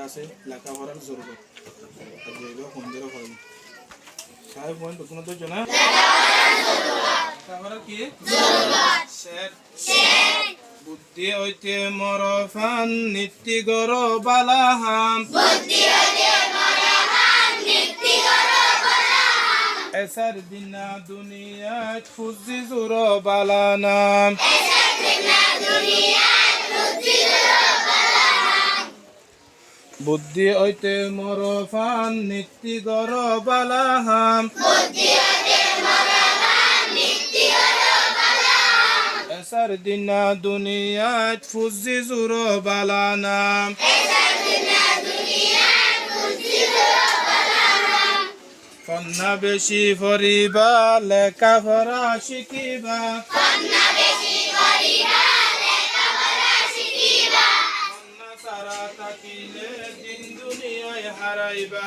আছে লেখাপড়ার জরুরত আর যেগুলো পয়েন্টেরও হয় সাহেব পয়েন্ট কোনো তো না লেখাপড়ার কি শের বুদ্ধি হইতে মরফান নীতি গর বালাহাম এসার দিনা দুনিয়া ফুজি জুর বালানাম বুদ্ধি হইতে মরফান নীতি গর বালাহাম এসার দিনা দুনিয়া ফুজি জুর বালানাম কন্যা বেশি ফরিবা লেখাপড়া শিখিবা কন্যা সারা থাকিলে দিন দুনিয়ায় হারাইবা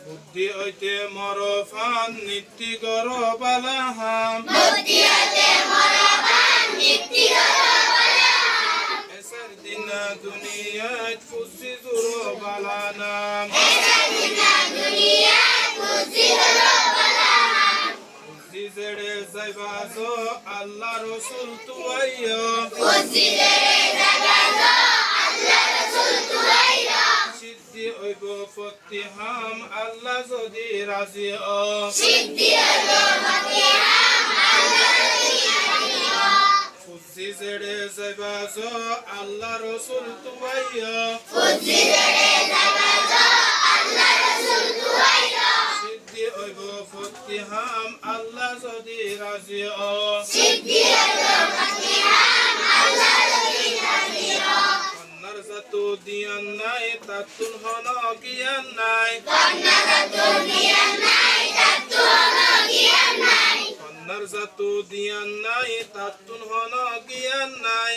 বুদ্ধি হইতে মরফান নীতি গর বালাহাম এসার দিনা দুনিয়ায় ফুজি জুর বালানাম ফুজি জেড়ে যাইবাজো আল্লাহ রসুল তুয়াইও সিদ্ধি হইব ফতিহাম আল্লাহ যদি রাজি ও ফুজি জেড়ে যাইবাজো আল্লাহ রসুল তুয়াইও সিদ্ধি হইব ফতিহাম আল্লাহ যদি রাজি ও কন্যার জাতু দিয়ান নাই তাতুন হন জ্ঞান নাই কন্যার জাতু দিয়ান নাই তাতুন হন জ্ঞান নাই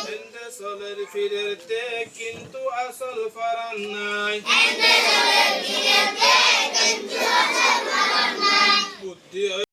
এন্ডে চলের ফিরেতে কিন্তু আসল ফারান নাই